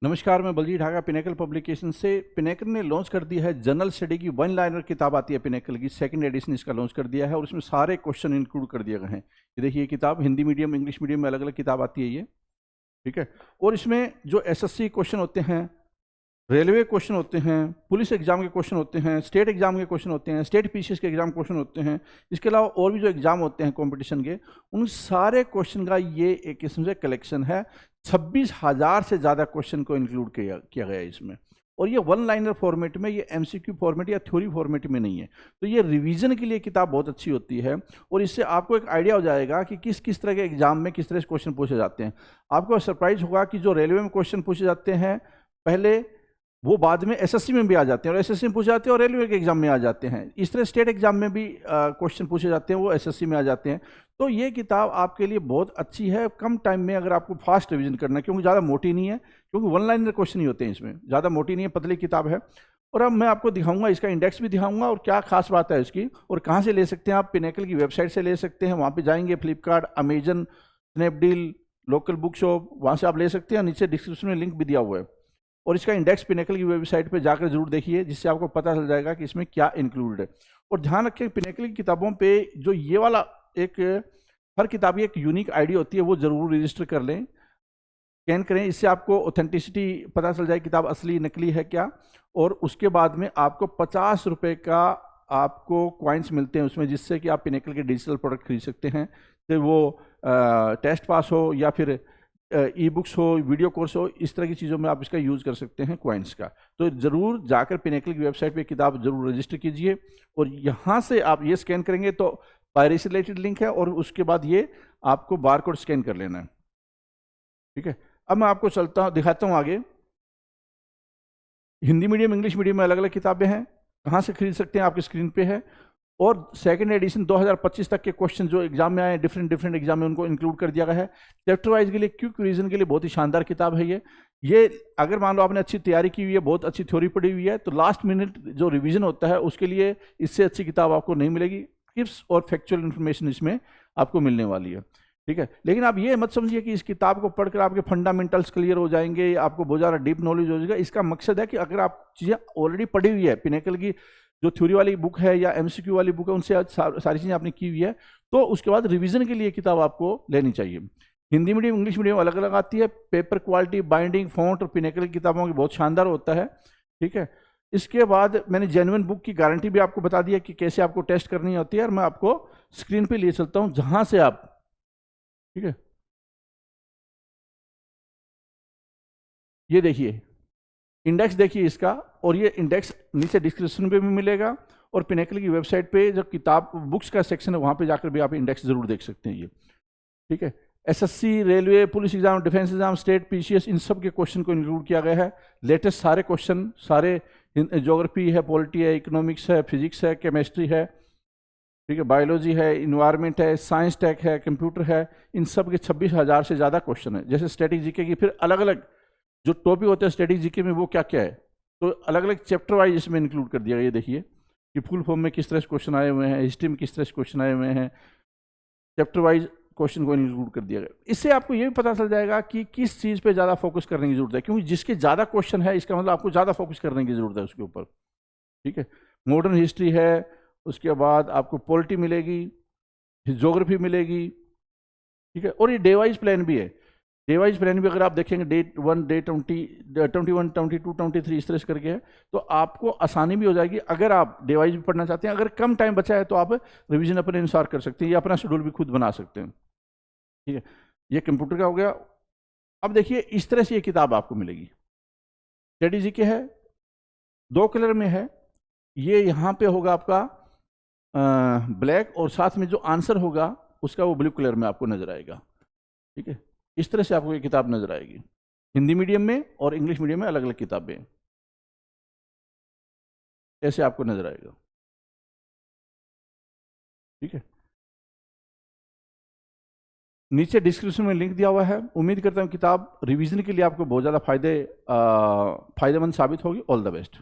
नमस्कार, मैं Baljeet Dhaka pinnacle publication से। पिनेकल ने लॉन्च कर दिया है जनरल स्टडी की वन लाइनर किताब आती है पिनेकल की, सेकंड एडिशन इसका लॉन्च कर दिया है और इसमें सारे क्वेश्चन इंक्लूड कर दिए गए हैं। ये देखिए, किताब हिंदी मीडियम इंग्लिश मीडियम में अलग अलग किताब आती है ये, ठीक है। और इसमें जो एसएससी क्वेश्चन होते हैं, रेलवे क्वेश्चन होते हैं, पुलिस एग्जाम के क्वेश्चन होते हैं, स्टेट एग्जाम के क्वेश्चन होते हैं, स्टेट पीसीएस के एग्जाम क्वेश्चन होते हैं, इसके अलावा और भी जो एग्जाम होते हैं कंपटीशन के, उन सारे क्वेश्चन का ये एक किस्म से कलेक्शन है। 26,000 से ज़्यादा क्वेश्चन को इंक्लूड किया गया है इसमें। और ये वन लाइनर फॉर्मेट में, ये एमसीक्यू फॉर्मेट या थ्योरी फॉर्मेट में नहीं है। तो ये रिवीजन के लिए किताब बहुत अच्छी होती है और इससे आपको एक आइडिया हो जाएगा कि किस किस तरह के एग्जाम में किस तरह से क्वेश्चन पूछे जाते हैं। आपको सरप्राइज होगा कि जो रेलवे में क्वेश्चन पूछे जाते हैं पहले, वो बाद में एसएससी में भी आ जाते हैं और एसएससी में पूछे जाते हैं और रेलवे के एग्जाम में आ जाते हैं। इस तरह स्टेट एग्जाम में भी क्वेश्चन पूछे जाते हैं, वो एसएससी में आ जाते हैं। तो ये किताब आपके लिए बहुत अच्छी है कम टाइम में, अगर आपको फास्ट रिवीजन करना है, क्योंकि ज़्यादा मोटी नहीं है, क्योंकि वन लाइनर क्वेश्चन ही होते हैं इसमें, ज़्यादा मोटी नहीं है, पतली किताब है। और अब मैं आपको दिखाऊंगा, इसका इंडेक्स भी दिखाऊंगा और क्या खास बात है इसकी, और कहाँ से ले सकते हैं आप। पिनेकल की वेबसाइट से ले सकते हैं, वहाँ पर जाएंगे, Flipkart, Amazon, Snapdeal, local book shop, वहाँ से आप ले सकते हैं। नीचे डिस्क्रिप्शन में लिंक भी दिया हुआ है। और इसका इंडेक्स पिनेकल की वेबसाइट पे जाकर जरूर देखिए, जिससे आपको पता चल जाएगा कि इसमें क्या इंक्लूडेड है। और ध्यान रखें, पिनेकल की किताबों पे जो ये वाला एक, हर किताब की एक यूनिक आईडी होती है, वो जरूर रजिस्टर कर लें, स्कैन करें। इससे आपको ऑथेंटिसिटी पता चल जाए, किताब असली नकली है क्या। और उसके बाद में आपको 50 रुपये का आपको क्वाइंस मिलते हैं उसमें, जिससे कि आप पिनेकल के डिजिटल प्रोडक्ट खरीद सकते हैं। चाहे वो टेस्ट पास हो या फिर ई बुक्स हो, वीडियो कोर्स हो, इस तरह की चीज़ों में आप इसका यूज़ कर सकते हैं क्वाइंस का। तो ज़रूर जाकर पिनेकल की वेबसाइट पे किताब ज़रूर रजिस्टर कीजिए। और यहाँ से आप ये स्कैन करेंगे तो पायरेसी रिलेटेड लिंक है, और उसके बाद ये आपको बारकोड स्कैन कर लेना है, ठीक है। अब मैं आपको दिखाता हूँ आगे। हिंदी मीडियम इंग्लिश मीडियम में अलग अलग किताबें हैं, कहाँ से खरीद सकते हैं आपकी स्क्रीन पे है। और सेकंड एडिशन 2025 तक के क्वेश्चन जो एग्जाम में आए, डिफरेंट एग्जाम में, उनको इंक्लूड कर दिया गया है। चैप्टर वाइज के लिए, क्विक रीजन के लिए बहुत ही शानदार किताब है ये अगर मान लो आपने अच्छी तैयारी की हुई है, बहुत अच्छी थ्योरी पढ़ी हुई है, तो लास्ट मिनट जो रिवीजन होता है उसके लिए इससे अच्छी किताब आपको नहीं मिलेगी। टिप्स और फैक्चुअल इन्फॉर्मेशन इसमें आपको मिलने वाली है, ठीक है। लेकिन आप ये मत समझिए कि इस किताब को पढ़कर आपके फंडामेंटल्स क्लियर हो जाएंगे, आपको बहुत ज़्यादा डीप नॉलेज हो जाएगा। इसका मकसद है कि अगर आप चीज़ें ऑलरेडी पढ़ी हुई है, पिनेकल की जो थ्योरी वाली बुक है या एमसीक्यू वाली बुक है, उनसे सारी चीज़ें आपने की हुई है, तो उसके बाद रिवीजन के लिए किताब आपको लेनी चाहिए। हिंदी मीडियम इंग्लिश मीडियम अलग अलग आती है। पेपर क्वालिटी, बाइंडिंग, फॉन्ट और पिनेकल की किताबों की बहुत शानदार होता है, ठीक है। इसके बाद मैंने जेन्युइन बुक की गारंटी भी आपको बता दी है कि कैसे आपको टेस्ट करनी होती है, और मैं आपको स्क्रीन पे लिए चलता हूँ जहाँ से आप, ठीक है, ये देखिए इंडेक्स देखिए इसका, और ये इंडेक्स नीचे डिस्क्रिप्शन पे भी मिलेगा, और पिनेकल की वेबसाइट पे जो किताब बुक्स का सेक्शन है वहाँ पे जाकर भी आप इंडेक्स जरूर देख सकते हैं ये, ठीक है। SSC, railway, police exam, defence exam, state PCS, इन सब के क्वेश्चन को इंक्लूड किया गया है। लेटेस्ट सारे क्वेश्चन, सारे ज्योग्राफी है, पॉलिटी है, इकोनॉमिक्स है, फिजिक्स है, केमिस्ट्री है, ठीक है, बायोलॉजी है, इन्वायरमेंट है, साइंस टेक है, कंप्यूटर है, इन सब के 26,000 से ज़्यादा क्वेश्चन है। जैसे स्टैटिक जीके की फिर अलग अलग जो टॉपिक होते हैं स्टैटिक जीके में, वो क्या क्या है, तो अलग अलग चैप्टर वाइज इसमें इंक्लूड कर दिया गया। ये देखिए कि फुल फॉर्म में किस तरह से क्वेश्चन आए हुए हैं, हिस्ट्री में किस तरह से क्वेश्चन आए हुए हैं, चैप्टर वाइज क्वेश्चन को इंक्लूड कर दिया गया। इससे आपको ये भी पता चल जाएगा कि किस चीज़ पे ज़्यादा फोकस करने की जरूरत है, क्योंकि जिसके ज़्यादा क्वेश्चन है इसका मतलब आपको ज़्यादा फोकस करने की जरूरत है उसके ऊपर, ठीक है। मॉडर्न हिस्ट्री है, उसके बाद आपको पॉलिटी मिलेगी, ज्योग्राफी मिलेगी, ठीक है। और ये डे वाइज प्लान भी है। डे वाइज प्लान भी अगर आप देखेंगे, डे 1, डे 20, 21, 22, 23 इस तरह से करके है, तो आपको आसानी भी हो जाएगी अगर आप डे वाइज भी पढ़ना चाहते हैं। अगर कम टाइम बचा है तो आप रिवीजन अपने अनुसार कर सकते हैं या अपना शेड्यूल भी खुद बना सकते हैं, ठीक है। ये कंप्यूटर का हो गया। अब देखिए इस तरह से ये किताब आपको मिलेगी। स्टडी जीके है, 2 कलर में है। ये यहाँ पे होगा आपका ब्लैक, और साथ में जो आंसर होगा उसका वो ब्लू कलर में आपको नजर आएगा, ठीक है। इस तरह से आपको ये किताब नजर आएगी। हिंदी मीडियम में और इंग्लिश मीडियम में अलग अलग किताबें ऐसे आपको नजर आएगा, ठीक है। नीचे डिस्क्रिप्शन में लिंक दिया हुआ है। उम्मीद करता हूँ किताब रिवीजन के लिए आपको बहुत ज़्यादा फायदेमंद साबित होगी। All the best.